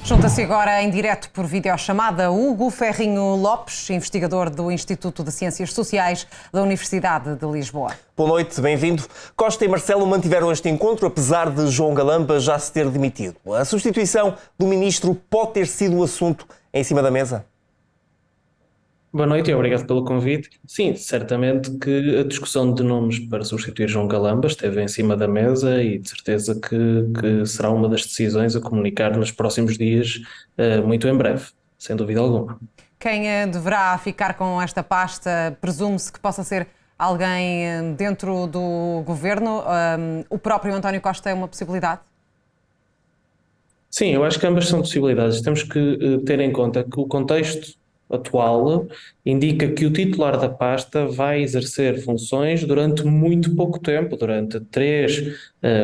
Junta-se agora em direto por videochamada Hugo Ferrinho Lopes, investigador do Instituto de Ciências Sociais da Universidade de Lisboa. Boa noite, bem-vindo. Costa e Marcelo mantiveram este encontro, apesar de João Galamba já se ter demitido. A substituição do ministro pode ter sido o assunto em cima da mesa? Boa noite e obrigado pelo convite. Sim, certamente que a discussão de nomes para substituir João Galamba esteve em cima da mesa e de certeza que será uma das decisões a comunicar nos próximos dias, muito em breve, sem dúvida alguma. Quem deverá ficar com esta pasta, presume-se que possa ser alguém dentro do governo. O próprio António Costa é uma possibilidade? Sim, eu acho que ambas são possibilidades. Temos que ter em conta que o contexto atual indica que o titular da pasta vai exercer funções durante muito pouco tempo, durante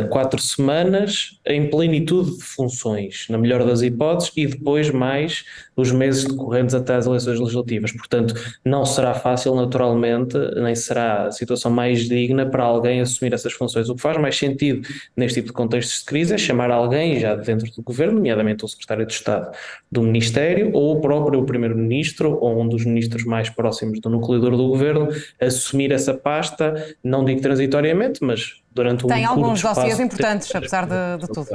4 semanas, em plenitude de funções, na melhor das hipóteses, e depois mais os meses decorrentes até às eleições legislativas. Portanto, não será fácil, naturalmente, nem será a situação mais digna para alguém assumir essas funções. O que faz mais sentido neste tipo de contextos de crise é chamar alguém já dentro do governo, nomeadamente o secretário de Estado do Ministério, ou o próprio primeiro-ministro, ou um dos ministros mais próximos do núcleo duro do governo, assumir essa pasta, não digo transitoriamente, mas durante um Tem curto alguns espaço dossiês de importantes, tempo. apesar de tudo.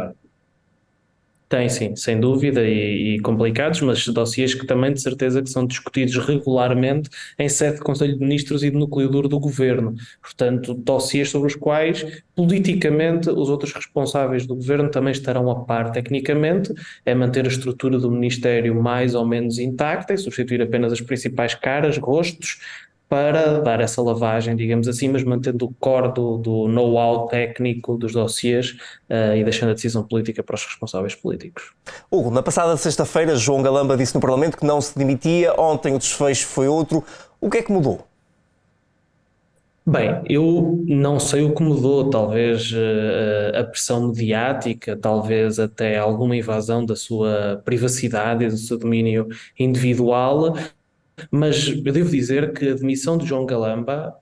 Tem sim, sem dúvida, e complicados, mas dossiês que também de certeza que são discutidos regularmente em sede de Conselho de Ministros e de núcleo duro do Governo. Portanto, dossiês sobre os quais, politicamente, os outros responsáveis do Governo também estarão a par tecnicamente, é manter a estrutura do Ministério mais ou menos intacta e substituir apenas as principais caras, rostos, para dar essa lavagem, digamos assim, mas mantendo o core do know-how técnico dos dossiês e deixando a decisão política para os responsáveis políticos. Hugo, na passada sexta-feira, João Galamba disse no Parlamento que não se demitia. Ontem o desfecho foi outro. O que é que mudou? Bem, eu não sei o que mudou, talvez a pressão mediática, talvez até alguma invasão da sua privacidade e do seu domínio individual. Mas eu devo dizer que a demissão de João Galamba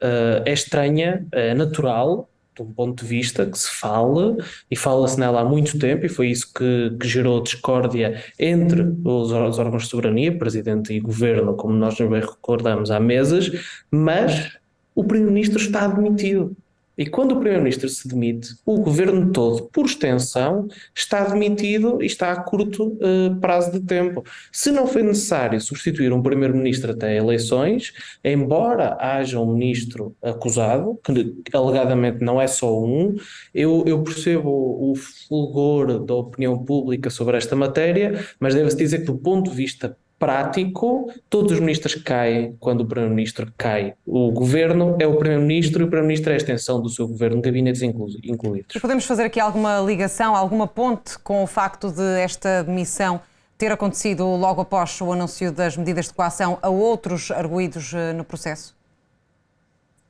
é estranha, é natural, de um ponto de vista que se fala, e fala-se nela há muito tempo, e foi isso que gerou discórdia entre os órgãos de soberania, Presidente e Governo, como nós bem recordamos há meses, mas o Primeiro-Ministro está demitido. E quando o Primeiro-Ministro se demite, o Governo todo, por extensão, está demitido e está a curto prazo de tempo. Se não foi necessário substituir um Primeiro-Ministro até eleições, embora haja um Ministro acusado, que alegadamente não é só um, eu percebo o fulgor da opinião pública sobre esta matéria, mas deve-se dizer que do ponto de vista prático, todos os ministros caem quando o primeiro-ministro cai. O governo é o primeiro-ministro e o primeiro-ministro é a extensão do seu governo, gabinetes incluídos. E podemos fazer aqui alguma ligação, alguma ponte com o facto de esta demissão ter acontecido logo após o anúncio das medidas de coação a outros arguidos no processo?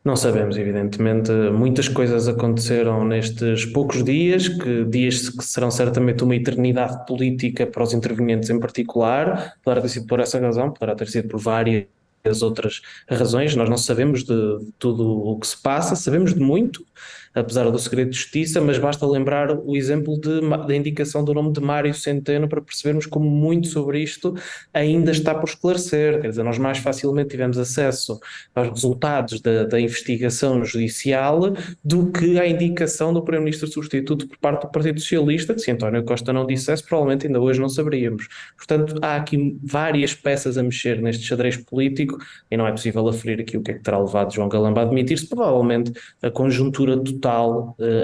Não sabemos, evidentemente. Muitas coisas aconteceram nestes poucos dias que serão certamente uma eternidade política para os intervenientes em particular. Poderá ter sido por essa razão, poderá ter sido por várias outras razões. Nós não sabemos de tudo o que se passa, sabemos de muito, apesar do segredo de justiça, mas basta lembrar o exemplo da indicação do nome de Mário Centeno para percebermos como muito sobre isto ainda está por esclarecer. Quer dizer, nós mais facilmente tivemos acesso aos resultados da investigação judicial do que à indicação do Primeiro-Ministro substituto por parte do Partido Socialista, que se António Costa não dissesse, provavelmente ainda hoje não saberíamos. Portanto, há aqui várias peças a mexer neste xadrez político e não é possível aferir aqui o que é que terá levado João Galamba a admitir-se. Provavelmente a conjuntura total,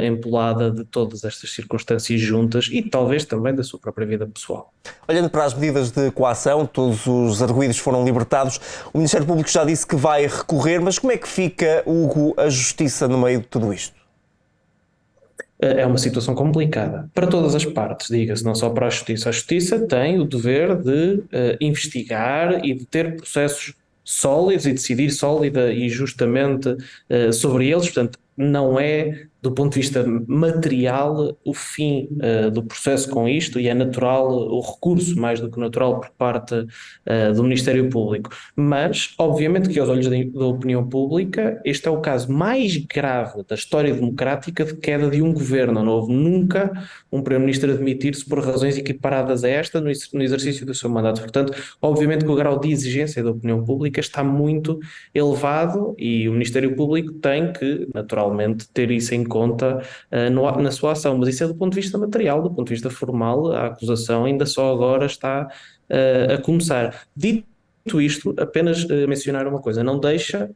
empolada de todas estas circunstâncias juntas e talvez também da sua própria vida pessoal. Olhando para as medidas de coação, todos os arguidos foram libertados. O Ministério Público já disse que vai recorrer, mas como é que fica, Hugo, a Justiça no meio de tudo isto? É uma situação complicada para todas as partes, diga-se, não só para a Justiça. A Justiça tem o dever de investigar e de ter processos sólidos e decidir sólida e justamente sobre eles, portanto, não é do ponto de vista material, o fim do processo com isto, e é natural o recurso, mais do que natural, por parte do Ministério Público. Mas, obviamente, que aos olhos da opinião pública, este é o caso mais grave da história democrática de queda de um governo. Não houve nunca um Primeiro-Ministro a demitir-se por razões equiparadas a esta no exercício do seu mandato. Portanto, obviamente que o grau de exigência da opinião pública está muito elevado e o Ministério Público tem que, naturalmente, ter isso em conta na sua ação. Mas isso é do ponto de vista material, do ponto de vista formal, a acusação ainda só agora está a começar. Dito isto, apenas mencionar uma coisa, não deixa,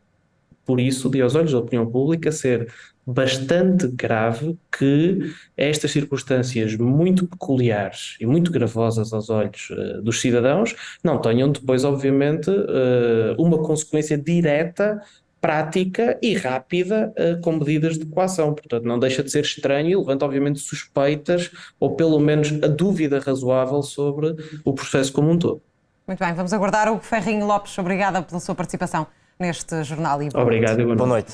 por isso, de aos olhos da opinião pública, ser bastante grave que estas circunstâncias muito peculiares e muito gravosas aos olhos dos cidadãos não tenham depois, obviamente, uma consequência direta, prática e rápida com medidas de coação. Portanto, não deixa de ser estranho e levanta, obviamente, suspeitas ou pelo menos a dúvida razoável sobre o processo como um todo. Muito bem, vamos aguardar. Hugo Ferrinho Lopes, obrigada pela sua participação neste jornal. Obrigado e boa noite.